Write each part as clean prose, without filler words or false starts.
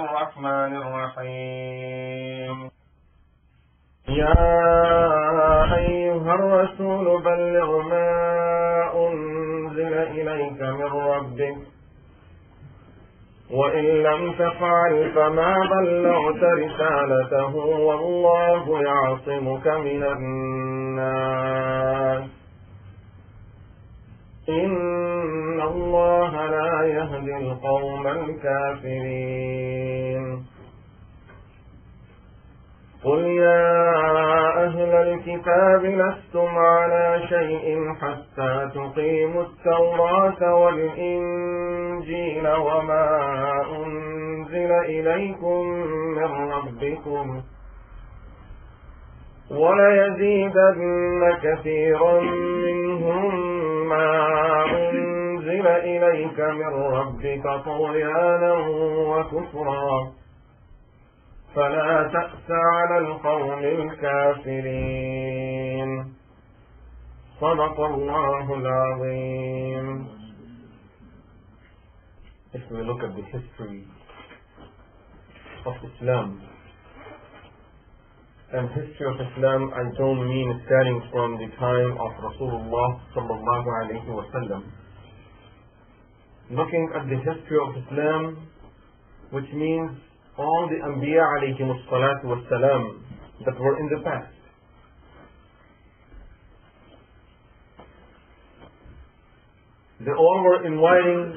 الرحمن الرحيم يا أيها الرسول بلغ ما أنزل إليك من ربك وإن لم تفعل فما بلغت رسالته والله يعصمك من الناس إن الله لا يهدي القوم الكافرين قل يا أهل الكتاب لستم على شيء حتى تقيموا التوراة والإنجيل وما أنزل إليكم من ربكم وليزيدن كثيرا منهم ما أنزل إليك من ربك طغيانا وكفرا فلا تأس على القوم الكافرين صدق الله العظيم. If we look at the history of Islam, and history of Islam, I don't mean starting from the time of Rasulullah sallallahu alayhi wa sallam. Looking at the history of Islam, which means all the Anbiya alayhim salatu wa salam that were in the past. They all were inviting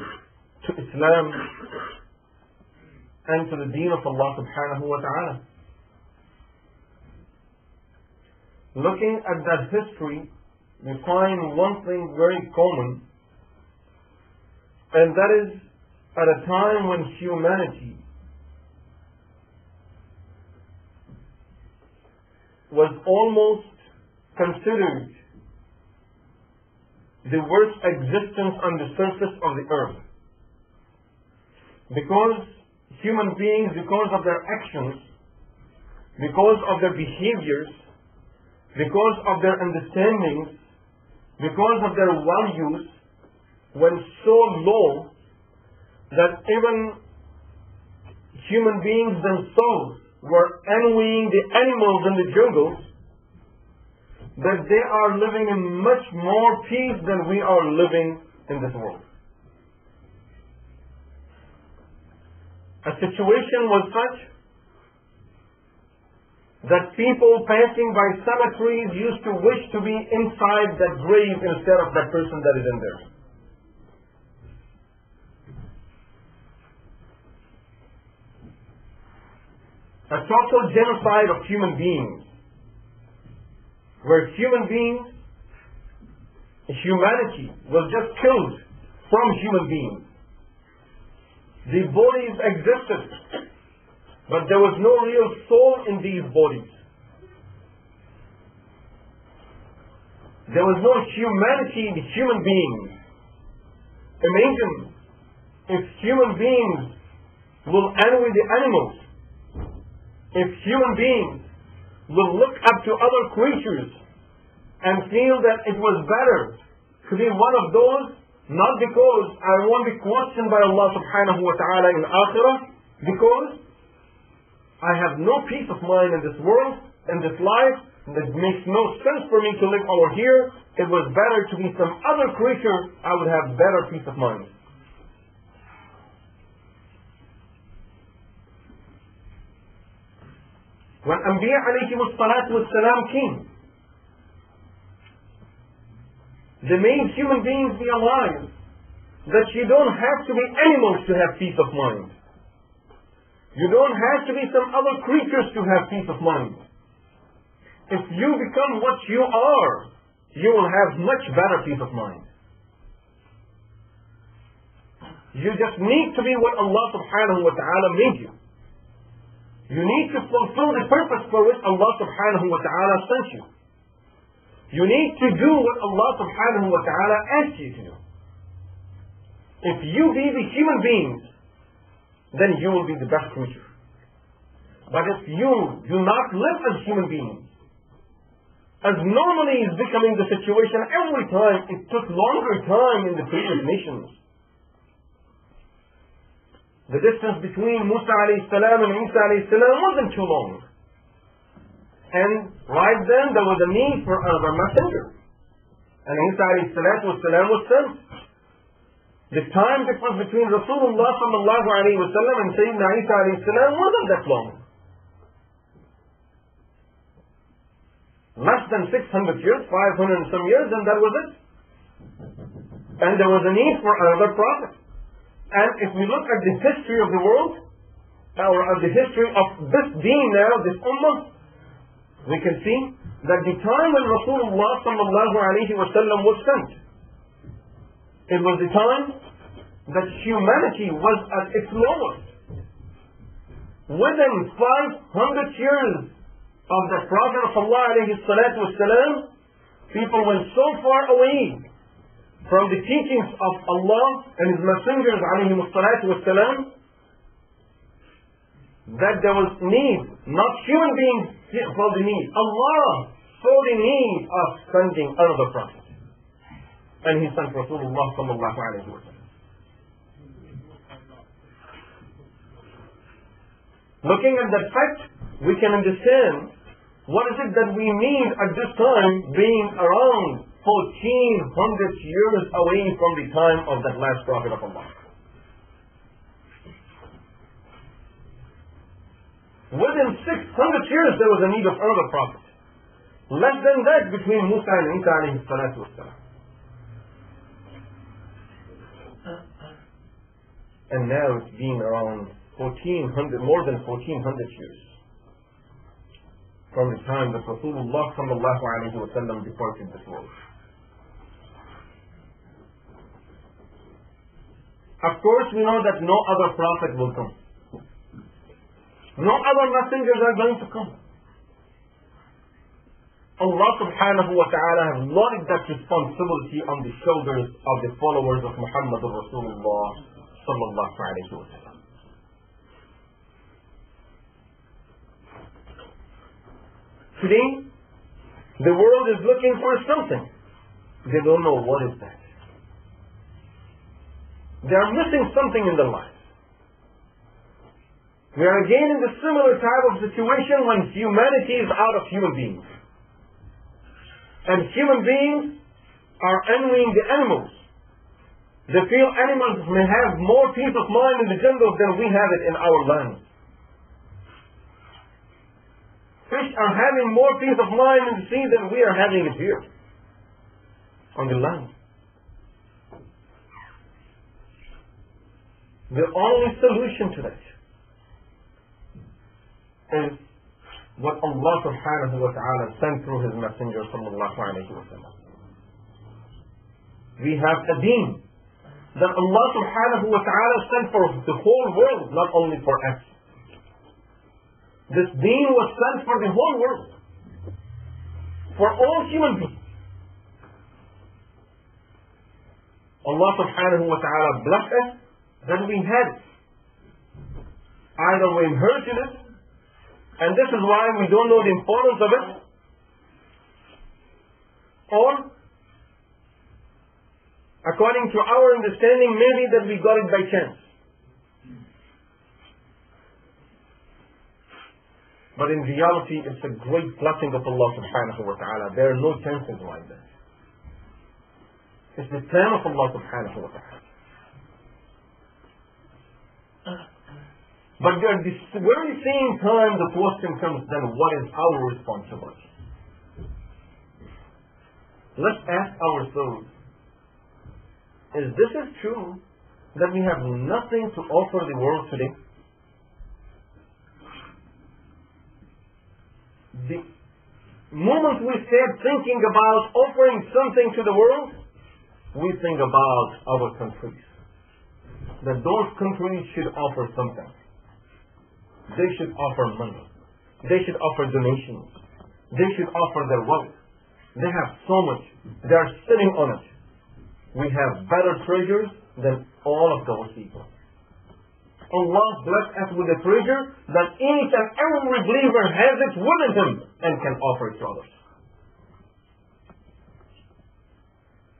to Islam and to the deen of Allah subhanahu wa ta'ala. Looking at that history, we find one thing very common, and that is at a time when humanity was almost considered the worst existence on the surface of the earth. Because human beings, because of their actions, because of their behaviors, because of their understandings, because of their values, went so low that even human beings themselves were envying the animals in the jungles, that they are living in much more peace than we are living in this world. A situation was such that people passing by cemeteries used to wish to be inside that grave instead of that person that is in there. A total genocide of human beings, where human beings, humanity was just killed from human beings. The bodies existed, but there was no real soul in these bodies. There was no humanity in human beings. Imagine if human beings will envy the animals, if human beings will look up to other creatures and feel that it was better to be one of those, not because I won't be questioned by Allah subhanahu wa ta'ala in Akhirah, because I have no peace of mind in this world, in this life, that makes no sense for me to live over here. It was better to be some other creature, I would have better peace of mind. When Anbiya alayhim salatu wassalam came, they made human beings realize that you don't have to be animals to have peace of mind. You don't have to be some other creatures to have peace of mind. If you become what you are, you will have much better peace of mind. You just need to be what Allah subhanahu wa ta'ala made you. You need to fulfill the purpose for which Allah subhanahu wa ta'ala sent you. You need to do what Allah subhanahu wa ta'ala asked you to do. If you be the human beings, then you will be the best creature. But if you do not live as human beings, as normally is becoming the situation every time, it took longer time in the previous nations. The distance between Musa alayhi salam and Isa alayhi salam wasn't too long. And right then there was a need for another messenger. And Isa alayhi salam was sent. The time difference between Rasulullah sallallahu alayhi wa sallam and Sayyidina Isa alayhi salam wasn't that long. Less than 600 years, 500 and some years, and that was it. And there was a need for another prophet. And if we look at the history of the world, or at the history of this deen now, this ummah, we can see that the time when Rasulullah sallallahu alayhi wa sallam was sent, it was the time that humanity was at its lowest. Within 500 years of the Prophet of Allah alayhi salatu wasalam, people went so far away from the teachings of Allah and His messengers alayhi salatu wasalam that there was need, not human beings saw the need, Allah saw the need of sending another prophet. And He sent Rasulullah sallallahu alayhi wa sallam. Looking at that fact, we can understand what is it that we need at this time, being around 1400 years away from the time of that last prophet of Allah. Within 600 years there was a need of another prophet. Less than that between Musa and Isa alayhi salatu wassalam. And now it's been around 1400, more than 1400 years from the time that Rasulullah sallallahu alayhi wa sallam departed this world. Of course, we know that no other prophet will come. No other messengers are going to come. Allah subhanahu wa ta'ala has laid that responsibility on the shoulders of the followers of Muhammad Rasulullah sallallahu alayhi wa sallam. Today, the world is looking for something. They don't know what is that. They are missing something in their life. We are again in the similar type of situation when humanity is out of human beings. And human beings are envying the animals. They feel animals may have more peace of mind in the jungles than we have it in our land. Fish are having more peace of mind in the sea than we are having it here on the land. The only solution to that is what Allah subhanahu wa ta'ala sent through His Messenger sallallahu alayhi wa sallam. We have a deen that Allah subhanahu wa ta'ala sent for the whole world, not only for us. This deen was sent for the whole world, for all human beings. Allah subhanahu wa ta'ala blessed us that we had it. Either we inherited it, and this is why we don't know the importance of it, or according to our understanding, maybe that we got it by chance. But in reality, it's a great blessing of Allah subhanahu wa ta'ala. There are no chances like that. It's the plan of Allah subhanahu wa ta'ala. But at the very same time, the question comes, then what is our responsibility? Let's ask ourselves, is this true that we have nothing to offer the world today? The moment we start thinking about offering something to the world, we think about our countries. That those countries should offer something. They should offer money. They should offer donations. They should offer their wealth. They have so much. They are sitting on it. We have better treasures than all of those people. Allah blessed us with a treasure that each and every believer has it within him and can offer it to others.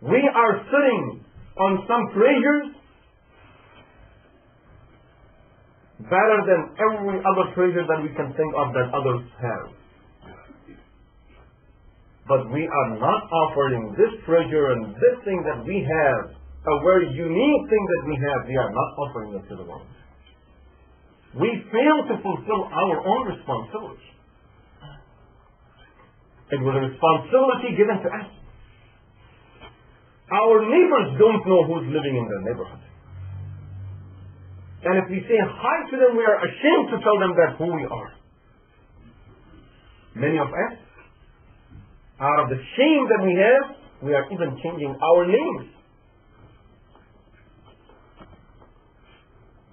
We are sitting on some treasures better than every other treasure that we can think of that others have. But we are not offering this treasure and this thing that we have, a very unique thing that we are not offering it to the world. We fail to fulfill our own responsibility. It was a responsibility given to us. Our neighbors don't know who's living in their neighborhood. And if we say hi to them, we are ashamed to tell them that who we are. Many of us, out of the shame that we have, we are even changing our names.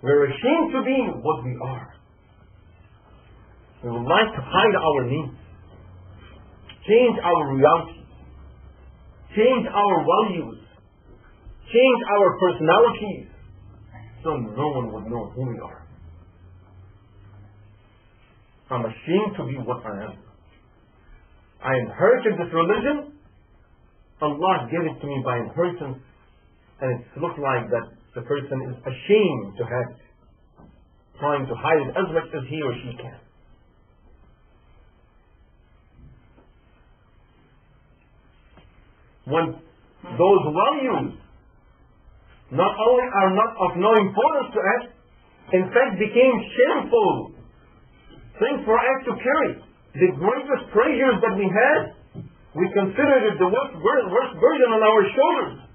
We're ashamed to be what we are. We would like to hide our names, change our reality, change our values, change our personalities, so no one would know who we are. I'm ashamed to be what I am. I inherited this religion. Allah gave it to me by inheritance, and it looks like that the person is ashamed to have it, trying to hide it as much as he or she can. When those values not only are not of no importance to us, in fact became shameful things for us to carry. The greatest treasures that we had, we considered it the worst burden on our shoulders.